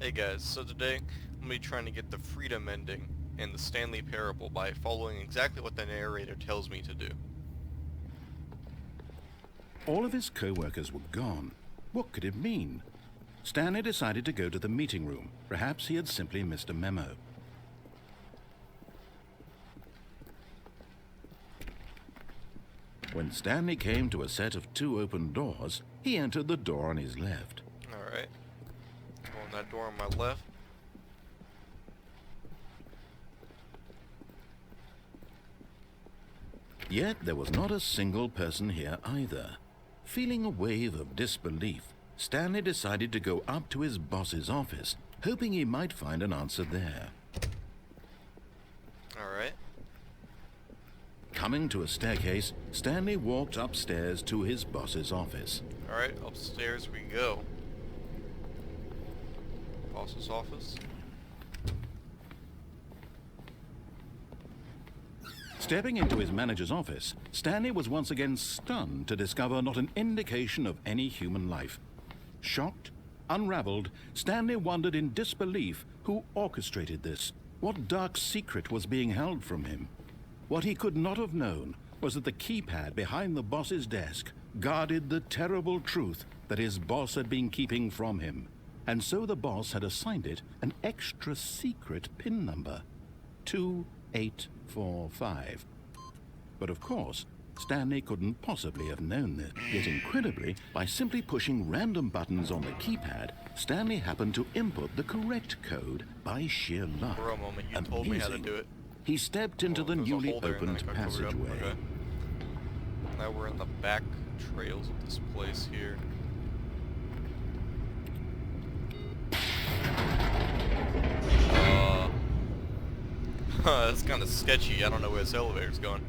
Hey guys, so today I'm going to be trying to get the freedom ending in the Stanley Parable by following exactly what the narrator tells me to do. All of his co-workers were gone. What could it mean? Stanley decided to go to the meeting room. Perhaps he had simply missed a memo. When Stanley came to a set of two open doors, he entered the door on his left. Alright. Go in that door on my left. Yet there was not a single person here either. Feeling a wave of disbelief, Stanley decided to go up to his boss's office, hoping he might find an answer there. Alright. Coming to a staircase, Stanley walked upstairs to his boss's office. Alright, upstairs we go. Boss's office. Stepping into his manager's office, Stanley was once again stunned to discover not an indication of any human life. Shocked, unraveled, Stanley wondered in disbelief who orchestrated this. What dark secret was being held from him? What he could not have known was that the keypad behind the boss's desk guarded the terrible truth that his boss had been keeping from him. And so the boss had assigned it an extra secret PIN number, 2845. But of course, Stanley couldn't possibly have known this. Yet incredibly, by simply pushing random buttons on the keypad, Stanley happened to input the correct code by sheer luck. For a moment, you told me how to do it. He stepped into the newly opened passageway. Okay. Now we're in the back trails of this place here. That's kind of sketchy. I don't know where this elevator's going.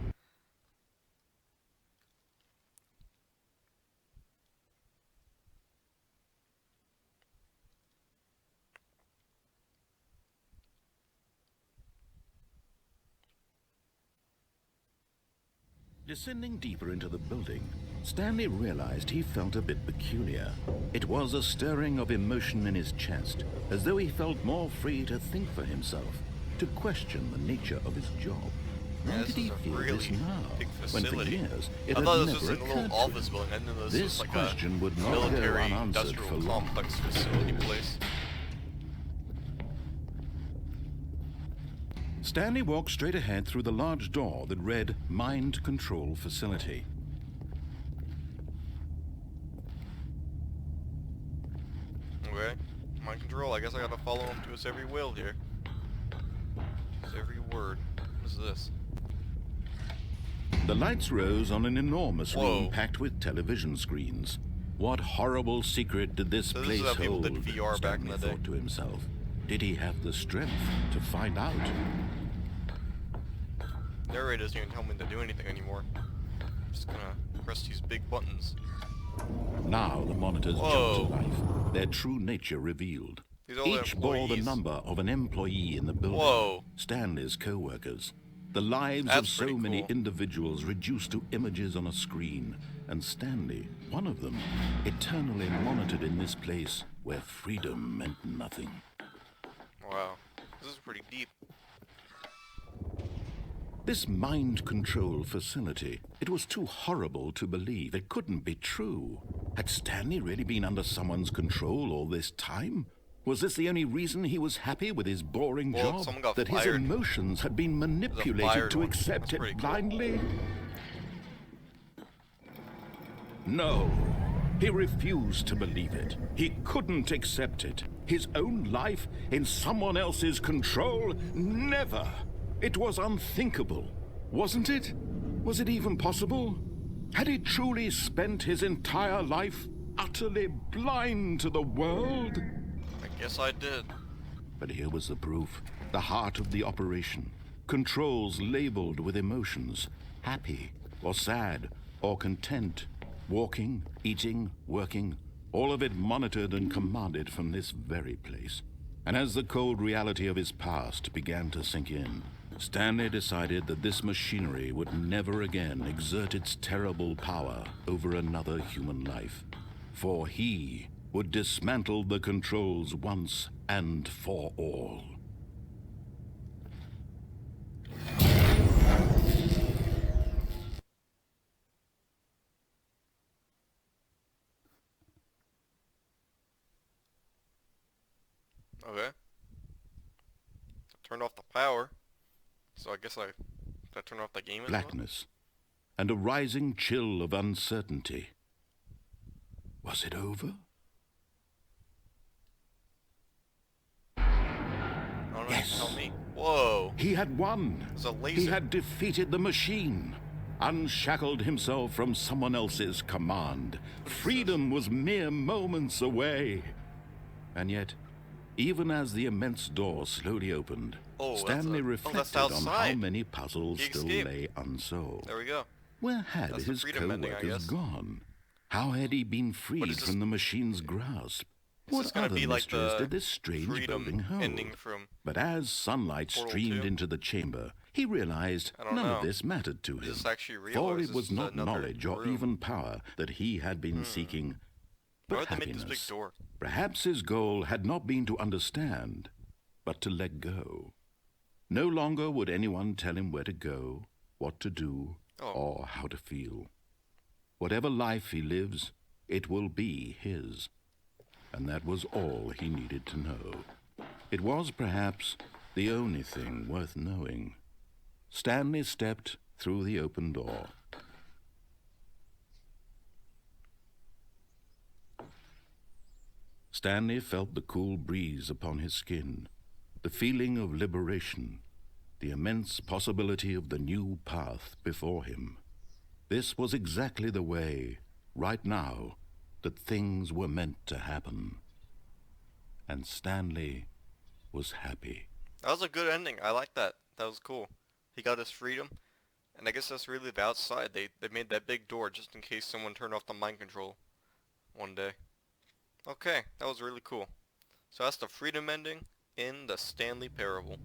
Descending deeper into the building, Stanley realized he felt a bit peculiar. It was a stirring of emotion in his chest, as though he felt more free to think for himself, to question the nature of his job. Why did he feel this now, when for years it had never occurred to him? Office building. I didn't know this was like question would not go military unanswered for industrial long. complex facility place. Stanley walked straight ahead through the large door that read Mind Control Facility. Okay, mind control. I guess I gotta follow him to his every will here. His every word. What is this? The lights rose on an enormous Whoa. room packed with television screens. What horrible secret did this So this place is how people hold? did VR back in Stanley the day. thought to himself. Did he have the strength to find out? Narrator doesn't even tell me to do anything anymore. I'm just gonna press these big buttons. Now the monitors Whoa. jumped to life, their true nature revealed. These are all the Each bore the employees. number of an employee in the building. Whoa. Stanley's co-workers. The lives That's of so pretty many cool. individuals reduced to images on a screen. And Stanley, one of them, eternally monitored in this place where freedom meant nothing. Wow. This is pretty deep. This mind control facility, it was too horrible to believe. It couldn't be true. Had Stanley really been under someone's control all this time? Was this the only reason he was happy with his boring Well, job? someone got That his fired. emotions had been manipulated fired to one. accept That's it pretty cool. blindly? No. He refused to believe it. He couldn't accept it. His own life in someone else's control? Never. It was unthinkable, wasn't it? Was it even possible? Had he truly spent his entire life utterly blind to the world? I guess I did. But here was the proof. The heart of the operation. Controls labeled with emotions. Happy, or sad, or content. Walking, eating, working. All of it monitored and commanded from this very place. And as the cold reality of his past began to sink in, Stanley decided that this machinery would never again exert its terrible power over another human life. For he would dismantle the controls once and for all. Okay. Turned off the power. So I guess I turned off the game as well? Blackness and a rising chill of uncertainty. Was it over? I don't know. Yes. Tell me. Whoa. He had won. There's a laser. He had defeated the machine, unshackled himself from someone else's command. Freedom was mere moments away. And yet, even as the immense door slowly opened, Stanley reflected on how many puzzles still lay unsolved. There we go. Where had his co-workers gone? How had he been freed from the machine's grasp? What other mysteries did this strange building hold? But as sunlight streamed into the chamber, he realized none of this mattered to him. For it was not knowledge or even power that he had been seeking, but happiness. Perhaps his goal had not been to understand, but to let go. No longer would anyone tell him where to go, what to do, or how to feel. Whatever life he lives, it will be his. And that was all he needed to know. It was perhaps the only thing worth knowing. Stanley stepped through the open door. Stanley felt the cool breeze upon his skin, the feeling of liberation, the immense possibility of the new path before him. This was exactly the way, right now, that things were meant to happen. And Stanley was happy. That was a good ending. I like that. That was cool. He got his freedom. And I guess that's really the outside. They made that big door just in case someone turned off the mind control one day. Okay, that was really cool. So that's the freedom ending in the Stanley Parable.